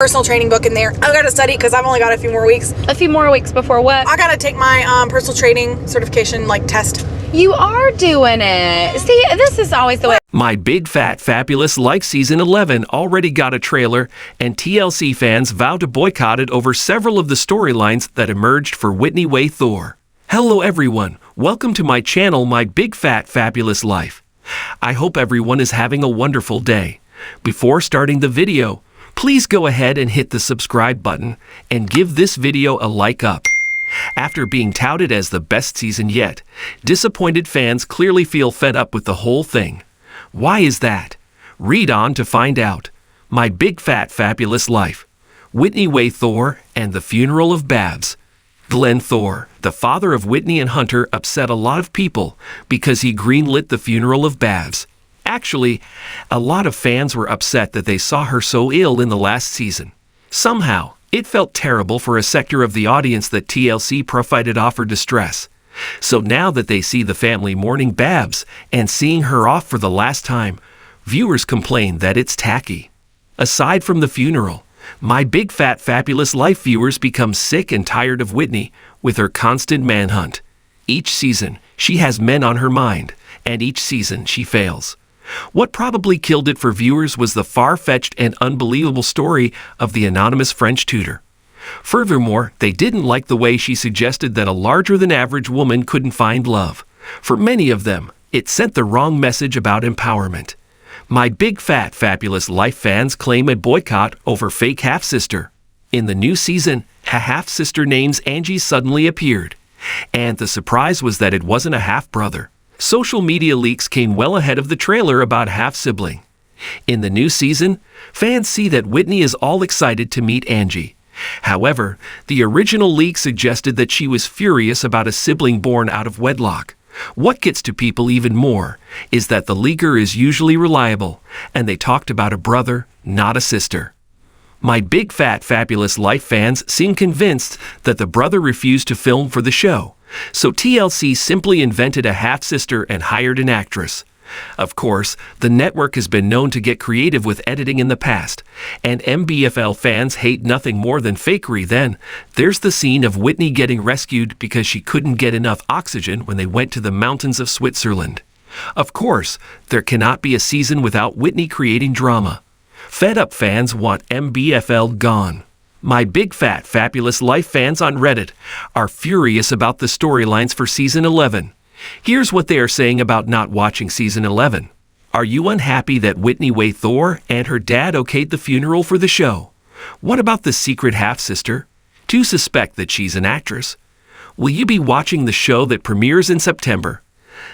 personal training book in there. I've got to study because I've only got a few more weeks. A few more weeks before what? I got to take my personal training certification test. You are doing it. See, this is always the way. My Big Fat Fabulous Life Season 11 already got a trailer, and TLC fans vowed to boycott it over several of the storylines that emerged for Whitney Way Thor. Hello everyone, welcome to my channel, My Big Fat Fabulous Life. I hope everyone is having a wonderful day. Before starting the video, please go ahead and hit the subscribe button and give this video a like up. After being touted as the best season yet, disappointed fans clearly feel fed up with the whole thing. Why is that? Read on to find out. My Big Fat Fabulous Life. Whitney Way Thor and the Funeral of Babs. Glenn Thor, the father of Whitney and Hunter, upset a lot of people because he greenlit the funeral of Babs. Actually, a lot of fans were upset that they saw her so ill in the last season. Somehow, it felt terrible for a sector of the audience that TLC profited off her distress. So now that they see the family mourning Babs and seeing her off for the last time, viewers complain that it's tacky. Aside from the funeral, My Big Fat Fabulous Life viewers become sick and tired of Whitney with her constant manhunt. Each season, she has men on her mind, and each season she fails. What probably killed it for viewers was the far-fetched and unbelievable story of the anonymous French tutor. Furthermore, they didn't like the way she suggested that a larger-than-average woman couldn't find love. For many of them, it sent the wrong message about empowerment. My Big Fat Fabulous Life fans claim a boycott over fake half-sister. In the new season, a half-sister named Angie suddenly appeared. And the surprise was that it wasn't a half-brother. Social media leaks came well ahead of the trailer about half-sibling. In the new season, fans see that Whitney is all excited to meet Angie. However, the original leak suggested that she was furious about a sibling born out of wedlock. What gets to people even more is that the leaker is usually reliable, and they talked about a brother, not a sister. My Big Fat Fabulous Life fans seem convinced that the brother refused to film for the show. So TLC simply invented a half-sister and hired an actress. Of course, the network has been known to get creative with editing in the past, and MBFFL fans hate nothing more than fakery. Then, there's the scene of Whitney getting rescued because she couldn't get enough oxygen when they went to the mountains of Switzerland. Of course, there cannot be a season without Whitney creating drama. Fed-up fans want MBFFL gone. My Big Fat Fabulous Life fans on Reddit are furious about the storylines for Season 11. Here's what they are saying about not watching Season 11. Are you unhappy that Whitney Way Thor and her dad okayed the funeral for the show? What about the secret half-sister? Do you suspect that she's an actress? Will you be watching the show that premieres in September?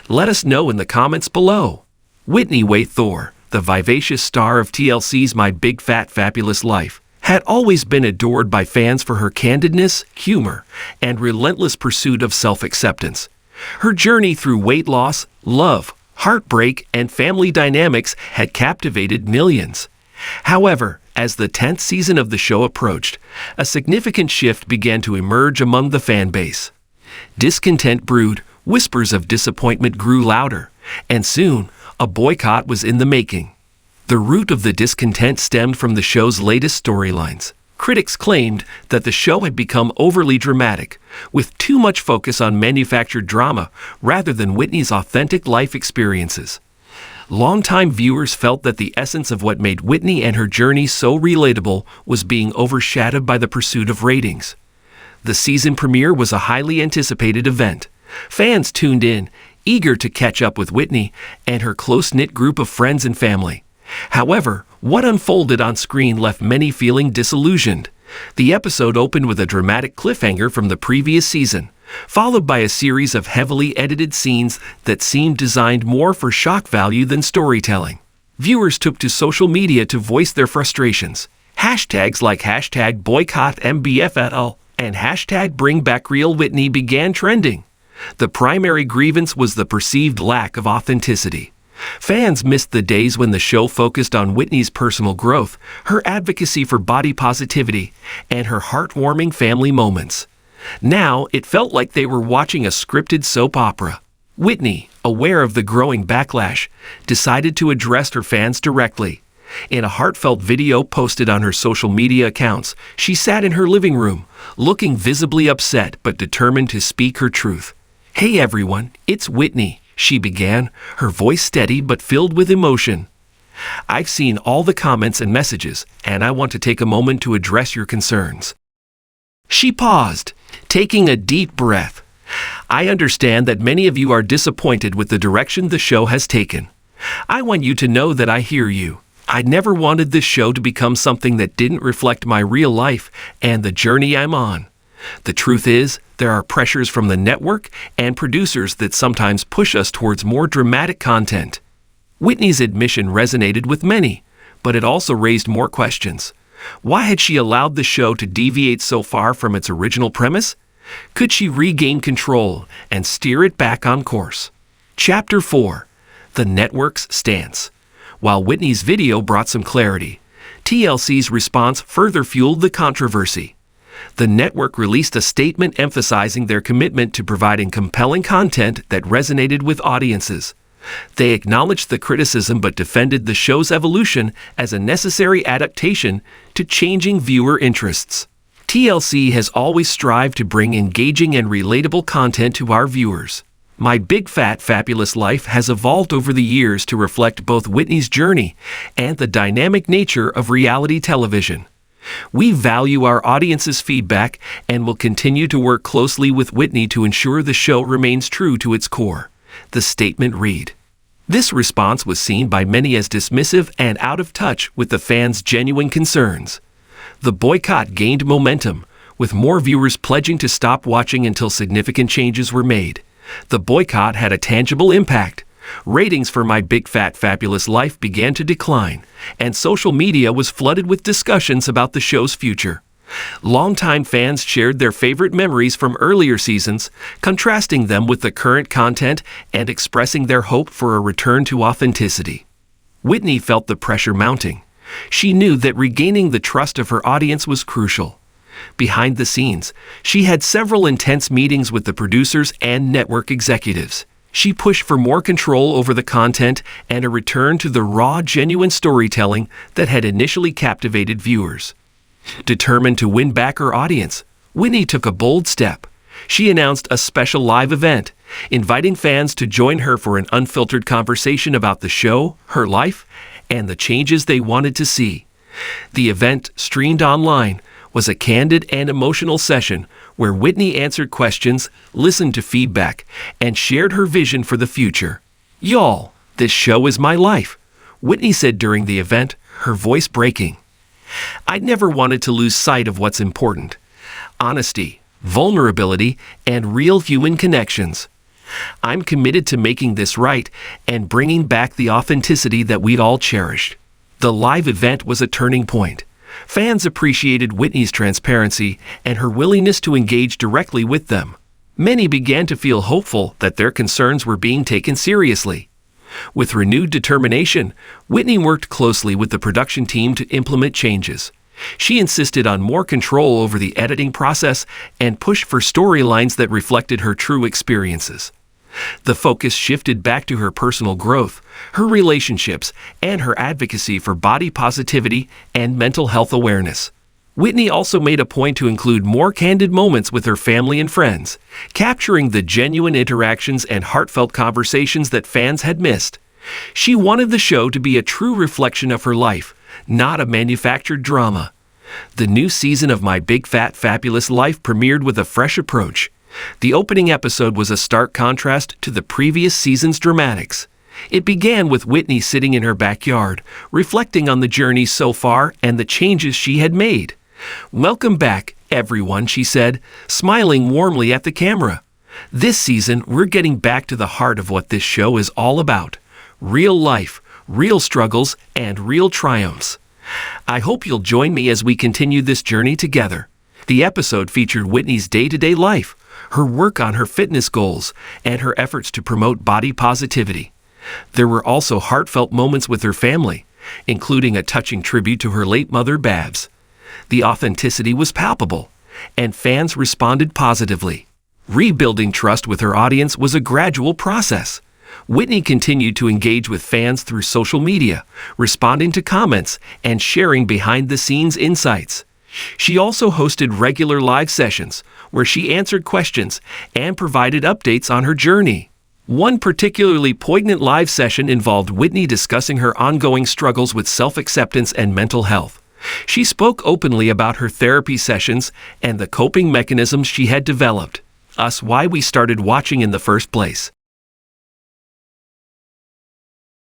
Let us know in the comments below. Whitney Way Thor, the vivacious star of TLC's My Big Fat Fabulous Life, had always been adored by fans for her candidness, humor, and relentless pursuit of self-acceptance. Her journey through weight loss, love, heartbreak, and family dynamics had captivated millions. However, as the 10th season of the show approached, a significant shift began to emerge among the fan base. Discontent brewed, whispers of disappointment grew louder, and soon, a boycott was in the making. The root of the discontent stemmed from the show's latest storylines. Critics claimed that the show had become overly dramatic, with too much focus on manufactured drama rather than Whitney's authentic life experiences. Longtime viewers felt that the essence of what made Whitney and her journey so relatable was being overshadowed by the pursuit of ratings. The season premiere was a highly anticipated event. Fans tuned in, eager to catch up with Whitney and her close-knit group of friends and family. However, what unfolded on screen left many feeling disillusioned. The episode opened with a dramatic cliffhanger from the previous season, followed by a series of heavily edited scenes that seemed designed more for shock value than storytelling. Viewers took to social media to voice their frustrations. Hashtags like #BoycottMBFFL and #BringBackRealWhitney began trending. The primary grievance was the perceived lack of authenticity. Fans missed the days when the show focused on Whitney's personal growth, her advocacy for body positivity, and her heartwarming family moments. Now, it felt like they were watching a scripted soap opera. Whitney, aware of the growing backlash, decided to address her fans directly. In a heartfelt video posted on her social media accounts, she sat in her living room, looking visibly upset but determined to speak her truth. "Hey everyone, it's Whitney," she began, her voice steady but filled with emotion. "I've seen all the comments and messages, and I want to take a moment to address your concerns." She paused, taking a deep breath. "I understand that many of you are disappointed with the direction the show has taken. I want you to know that I hear you. I never wanted this show to become something that didn't reflect my real life and the journey I'm on. The truth is, there are pressures from the network and producers that sometimes push us towards more dramatic content." Whitney's admission resonated with many, but it also raised more questions. Why had she allowed the show to deviate so far from its original premise? Could she regain control and steer it back on course? Chapter 4. The Network's Stance. While Whitney's video brought some clarity, TLC's response further fueled the controversy. The network released a statement emphasizing their commitment to providing compelling content that resonated with audiences. They acknowledged the criticism but defended the show's evolution as a necessary adaptation to changing viewer interests. TLC has always strived to bring engaging and relatable content to our viewers. My Big Fat Fabulous Life has evolved over the years to reflect both Whitney's journey and the dynamic nature of reality television. We value our audience's feedback and will continue to work closely with Whitney to ensure the show remains true to its core. The statement read. This response was seen by many as dismissive and out of touch with the fans' genuine concerns. The boycott gained momentum, with more viewers pledging to stop watching until significant changes were made. The boycott had a tangible impact. Ratings for My Big Fat Fabulous Life began to decline, and social media was flooded with discussions about the show's future. Longtime fans shared their favorite memories from earlier seasons, contrasting them with the current content and expressing their hope for a return to authenticity. Whitney felt the pressure mounting. She knew that regaining the trust of her audience was crucial. Behind the scenes, she had several intense meetings with the producers and network executives. She pushed for more control over the content and a return to the raw, genuine storytelling that had initially captivated viewers. Determined to win back her audience, Whitney took a bold step. She announced a special live event, inviting fans to join her for an unfiltered conversation about the show, her life, and the changes they wanted to see. The event, streamed online, was a candid and emotional session where Whitney answered questions, listened to feedback, and shared her vision for the future. "Y'all, this show is my life," Whitney said during the event, her voice breaking. "I never wanted to lose sight of what's important: honesty, vulnerability, and real human connections. I'm committed to making this right and bringing back the authenticity that we'd all cherished." The live event was a turning point. Fans appreciated Whitney's transparency and her willingness to engage directly with them. Many began to feel hopeful that their concerns were being taken seriously. With renewed determination, Whitney worked closely with the production team to implement changes. She insisted on more control over the editing process and pushed for storylines that reflected her true experiences. The focus shifted back to her personal growth, her relationships, and her advocacy for body positivity and mental health awareness. Whitney also made a point to include more candid moments with her family and friends, capturing the genuine interactions and heartfelt conversations that fans had missed. She wanted the show to be a true reflection of her life, not a manufactured drama. The new season of My Big Fat Fabulous Life premiered with a fresh approach. The opening episode was a stark contrast to the previous season's dramatics. It began with Whitney sitting in her backyard, reflecting on the journey so far and the changes she had made. "Welcome back, everyone," she said, smiling warmly at the camera. "This season, we're getting back to the heart of what this show is all about: real life, real struggles, and real triumphs. I hope you'll join me as we continue this journey together." The episode featured Whitney's day-to-day life, her work on her fitness goals, and her efforts to promote body positivity. There were also heartfelt moments with her family, including a touching tribute to her late mother, Babs. The authenticity was palpable, and fans responded positively. Rebuilding trust with her audience was a gradual process. Whitney continued to engage with fans through social media, responding to comments and sharing behind-the-scenes insights. She also hosted regular live sessions where she answered questions and provided updates on her journey. One particularly poignant live session involved Whitney discussing her ongoing struggles with self-acceptance and mental health. She spoke openly about her therapy sessions and the coping mechanisms she had developed, thus why we started watching in the first place.